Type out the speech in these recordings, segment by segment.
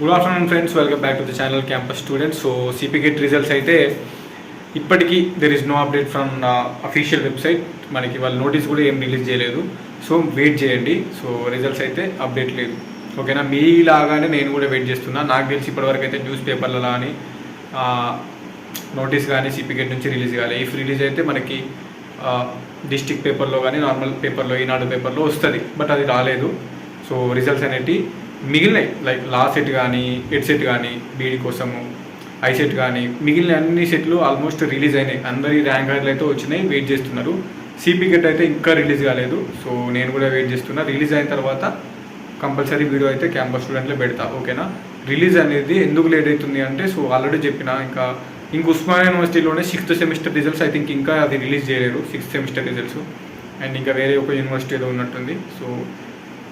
Good afternoon friends, welcome back to the channel campus students. So CPGET results అయితే ఇప్పటికీ there is no update from official website. మనకి వాళ్ళు notice కూడా ఏం release చేయలేదు. So wait చేయండి. సో రిజల్ట్స్ అయితే అప్డేట్ లేదు, ఓకేనా. మీలాగానే నేను కూడా వెయిట్ చేస్తున్నా. నాకు తెలిసి ఇప్పటివరకు అయితే న్యూస్ పేపర్లలో కానీ నోటీస్ కానీ సిపిగెట్ నుంచి రిలీజ్ కావాలి. ఇఫ్ రిలీజ్ అయితే మనకి డిస్ట్రిక్ట్ పేపర్లో కానీ నార్మల్ పేపర్లో ఈనాడు పేపర్లో వస్తుంది, బట్ అది రాలేదు. సో రిజల్ట్స్ అనేవి మిగిలినాయి, లైక్ లా సెట్ కానీ ఎడ్ సెట్ కానీ బీడీ కోసము ఐసెట్ కానీ మిగిలిన అన్ని సెట్లు ఆల్మోస్ట్ రిలీజ్ అయినాయి. అందరి ర్యాంక్ కార్డులు అయితే వచ్చినాయి, వెయిట్ చేస్తున్నారు. సిపిగెట్ అయితే ఇంకా రిలీజ్ కాలేదు. సో నేను కూడా వెయిట్ చేస్తున్నా. రిలీజ్ అయిన తర్వాత కంపల్సరీ వీడియో అయితే క్యాంపస్ స్టూడెంట్లో పెడతా, ఓకేనా. రిలీజ్ అనేది ఎందుకు లేట్ అవుతుంది అంటే, సో ఆల్రెడీ చెప్పిన ఇంక ఉస్మానియా యూనివర్సిటీలోనే 6th semester results I think ఇంకా అది రిలీజ్ చేయలేరు, 6th సెమిస్టర్ రిజల్ట్స్. అండ్ ఇంకా వేరే ఒక యూనివర్సిటీలో ఉన్నట్టుంది.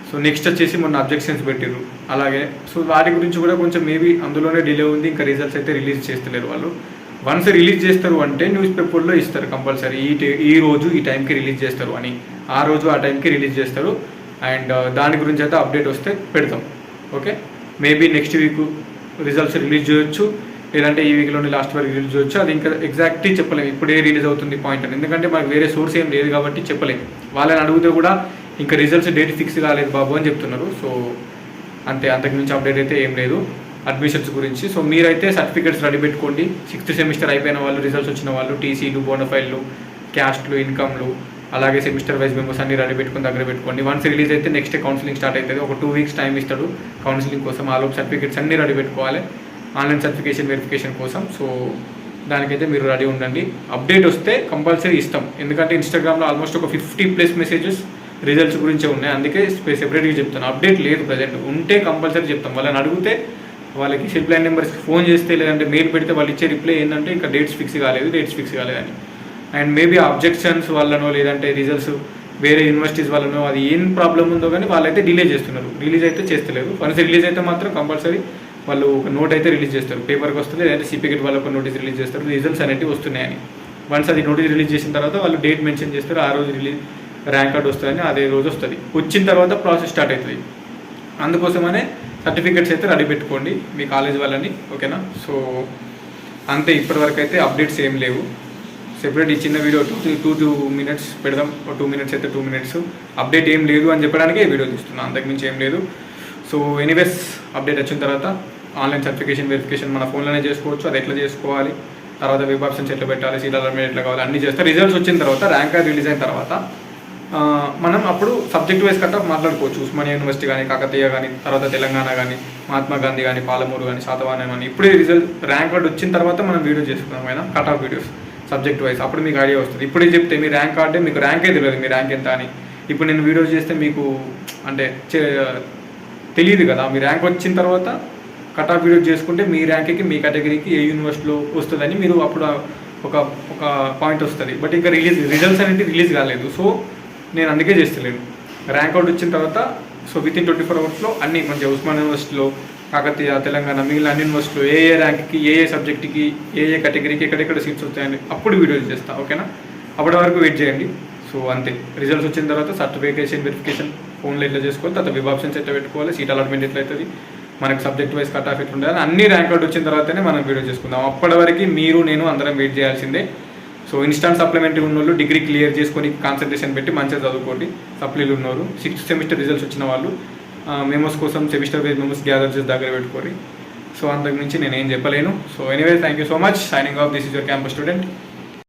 సో నెక్స్ట్ వచ్చేసి మొన్న అబ్జెక్షన్స్ పెట్టారు అలాగే. సో వాటి గురించి కూడా కొంచెం మేబీ అందులోనే డిలే ఉంది. ఇంకా రిజల్ట్స్ అయితే రిలీజ్ చేస్తలేరు వాళ్ళు. వన్స్ రిలీజ్ చేస్తారు అంటే న్యూస్ పేపర్లో ఇస్తారు కంపల్సరీ, ఈ రోజు ఈ టైంకి రిలీజ్ చేస్తారు అని. ఆ రోజు ఆ టైంకి రిలీజ్ చేస్తారు. అండ్ దాని గురించి అయితే అప్డేట్ వస్తే పెడతాం, okay. Maybe next week results release చేయొచ్చు, లేదంటే ఈ వీక్లోనే లాస్ట్ వరకు రిలీజ్ చేయొచ్చు. అది ఇంకా ఎగ్జాక్ట్లీ చెప్పలేము ఇప్పుడే రిలీజ్ అవుతుంది పాయింట్ అని, ఎందుకంటే మనకు వేరే సోర్స్ ఏం లేదు కాబట్టి చెప్పలేము. వాళ్ళని అడిగితే కూడా ఇంకా రిజల్ట్స్ డేట్ ఫిక్స్ కాలేదు బాబు అని చెప్తున్నారు. సో అంతే, అంతకుమించి అప్డేట్ అయితే ఏం లేదు అడ్మిషన్స్ గురించి. సో మీరైతే సర్టిఫికేట్స్ రెడీ పెట్టుకోండి. 6th సెమిస్టర్ అయిపోయిన వాళ్ళు, రిజల్ట్స్ వచ్చిన వాళ్ళు, టీసీలు, బోనఫైల్లు, క్యాస్ట్లు, ఇన్కమ్లు, అలాగే సెమిస్టర్ వైజ్ మెంబర్స్ అన్ని రెడీ పెట్టుకుని దగ్గర పెట్టుకోండి. వన్స్ రిలీజ్ అయితే నెక్స్ట్ కౌన్సిలింగ్ స్టార్ట్ అవుతుంది. ఒక 2 weeks టైం ఇస్తాడు కౌన్సిలింగ్ కోసం. ఆ లోపు సర్టిఫికేట్స్ అన్నీ రెడీ పెట్టుకోవాలి ఆన్లైన్ సర్టిఫికేషన్ వెరిఫికేషన్ కోసం. సో దానికైతే మీరు రెడీ ఉండండి. అప్డేట్ వస్తే కంపల్సరీ ఇస్తాం, ఎందుకంటే ఇన్స్టాగ్రామ్లో ఆల్మోస్ట్ ఒక 50+ మెసేజెస్ రిజల్ట్స్ గురించే ఉన్నాయి. అందుకే సెపరేట్గా చెప్తాను. అప్డేట్ లేదు ప్రజెంట్, ఉంటే కంపల్సరీ చెప్తాం. వాళ్ళని అడిగితే వాళ్ళకి హెల్ప్ లైన్ నెంబర్స్కి ఫోన్ చేస్తే, లేదంటే మెయిల్ పెడితే వాళ్ళు ఇచ్చే రిప్లై ఏంటంటే ఇంకా డేట్స్ ఫిక్స్ కాలేదని. అండ్ మేబీ అబ్జెక్షన్స్ వల్లనో, లేదంటే రిజల్ట్స్ వేరే యూనివర్సిటీస్ వల్లనో, అది ఏం ప్రాబ్లం ఉందో కానీ వాళ్ళైతే డిలే చేస్తున్నారు, రిలీజ్ అయితే చేస్తలేరు. వన్స్ రిలీజ్ అయితే మాత్రం కంపల్సరీ వాళ్ళు ఒక నోట్ అయితే రిలీజ్ చేస్తారు, పేపర్కి వస్తుంది, లేదంటే సిపిగెట్ వాళ్ళు ఒక నోటీస్ రిలీజ్ చేస్తారు రిజల్ట్స్ అనేవి వస్తున్నాయని. వన్స్ అది నోటీస్ రిలీజ్ చేసిన తర్వాత వాళ్ళు డేట్ మెన్షన్ చేస్తారు, ఆ రోజు ర్యాంక్ కార్డ్ వస్తుందని అదే రోజు వస్తుంది. వచ్చిన తర్వాత ప్రాసెస్ స్టార్ట్ అవుతుంది. అందుకోసమనే సర్టిఫికేట్స్ అయితే రెడీ పెట్టుకోండి మీ కాలేజ్ వాళ్ళని, ఓకేనా. సో అంతే, ఇప్పటివరకు అయితే అప్డేట్స్ ఏం లేవు. సెపరేట్ ఈ చిన్న వీడియో 2 minutes పెడదాం, 2 minutes అయితే 2 minutes. అప్డేట్ ఏం లేదు అని చెప్పడానికే ఈ వీడియో తీస్తున్నాను, అంతకుమించి ఏం లేదు. సో ఎనీవేస్ అప్డేట్ వచ్చిన తర్వాత ఆన్లైన్ సర్టిఫికేషన్ వెరిఫికేషన్ మన ఫోన్లోనే చేసుకోవచ్చు. అది ఎట్లా చేసుకోవాలి, తర్వాత వెబ్ ఆప్షన్స్ ఎట్లా పెట్టాలి, సీట్ అలాట్మెంట్ ఎట్లా కావాలి అన్నీ చేస్తారు. రిజల్ట్స్ వచ్చిన తర్వాత ర్యాంక్ కార్డ్ రిలీజ్ అయిన తర్వాత మనం అప్పుడు సబ్జెక్ట్ వైజ్ కట్ ఆఫ్ మాట్లాడుకోవచ్చు. ఉస్మానియా యూనివర్సిటీ కానీ, కాకతీయ కానీ, తర్వాత తెలంగాణ కానీ, మహాత్మా గాంధీ కానీ, పాలమూరు కానీ, శాతవాహనం కానీ. ఇప్పుడే ర్యాంక్ కార్డ్ వచ్చిన తర్వాత మనం వీడియో చేసుకున్నాం అయినా cut off videos subject wise. అప్పుడు మీకు ఐడియా వస్తుంది. ఇప్పుడే చెప్తే మీ ర్యాంక్ కార్డే, మీకు ర్యాంకే తెలియదు మీ ర్యాంక్ ఎంత అని. ఇప్పుడు నేను వీడియోస్ చేస్తే మీకు అంటే తెలియదు కదా. మీ ర్యాంక్ వచ్చిన తర్వాత కట్ ఆఫ్ వీడియోస్ చేసుకుంటే మీ ర్యాంక్కి, మీ కేటగిరీకి ఏ యూనివర్సిటీలో వస్తుందని మీరు అప్పుడు ఒక పాయింట్ వస్తుంది. బట్ ఇంకా రిజల్ట్స్ అనేది రిలీజ్ కాలేదు. సో నేను అందుకే చేస్తలేను. ర్యాంక్ అవుట్ వచ్చిన తర్వాత సో విత్ ఇన్ 24 hours అన్ని మంచిగా ఉస్మానియా యూనివర్సిటీలో, కాకతీయ, తెలంగాణ, మిగిలిన అన్ని యూనివర్సిటీలో ఏ ర్యాంక్కి, ఏ సబ్జెక్ట్కి, ఏ కేటగిరీకి ఎక్కడెక్కడ సీట్స్ వస్తాయని అప్పుడు వీడియోస్ చేస్తాను, ఓకేనా. అప్పటి వరకు వెయిట్ చేయండి. సో అంతే, రిజల్ట్స్ వచ్చిన తర్వాత సర్టిఫికేషన్ వెరిఫికేషన్ ఫోన్లో ఎట్లా చేసుకోవాలి, తర్వాత వెబ్ ఆప్షన్స్ ఎట్లా పెట్టుకోవాలి, సీట్ అలాట్మెంట్ ఎట్లా అవుతుంది, మనకి సబ్జెక్ట్ వైజ్ కట్ ఆఫ్ ఎట్లా ఉండాలి, అన్ని ర్యాంక్ అవుట్ వచ్చిన తర్వాతనే మనం వీడియో చేసుకుందాం. అప్పటి వరకు మీరు నేను అందరం వెయిట్ చేయాల్సిందే. సో ఇన్స్టాంట్ సప్లిమెంటరీ ఉన్న వాళ్ళు డిగ్రీ క్లియర్ చేసుకొని కాన్సన్ట్రేషన్ పెట్టి మంచిగా చదువుకోండి. సప్లీలు ఉన్నవారు, 6th సెమిస్టర్ రిజల్ట్స్ వచ్చిన వాళ్ళు మెమోస్ కోసం సెమిస్టర్ వైజ్ మెమోస్ గ్యాదర్ చేసి దగ్గర పెట్టుకోండి. సో అంతకుమించి నేను ఏం చెప్పలేను. So anyway, thank you so much. Signing off, this is your campus student.